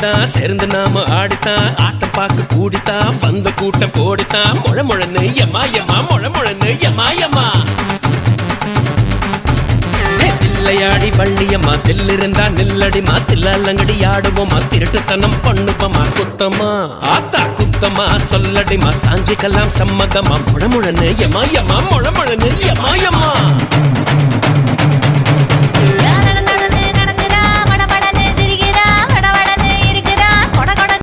கூடித்தான் சேர்ந்து நாம ஆடித்தான் ஆட்டம் பார்க்க கூடித்தான் வந்த கூட்டம் போடித்தான் முழமுழன்னு எம்மா எம்மா முழமுழன்னு எம்மா எம்மா தில்லையாடி வள்ளியம்மா தில்லிருந்தா நில்லடிமா தில்லாலங்கடி ஆடுவோமா திருட்டுத்தனம் பண்ணுவோமா குத்தமா ஆத்தா குத்தமா சொல்லடிமா சாஞ்சிக்கலாம் சம்மதமா முழமுழன்னு எம்மா எம்மா முழமுழன்னு எம்மா எம்மா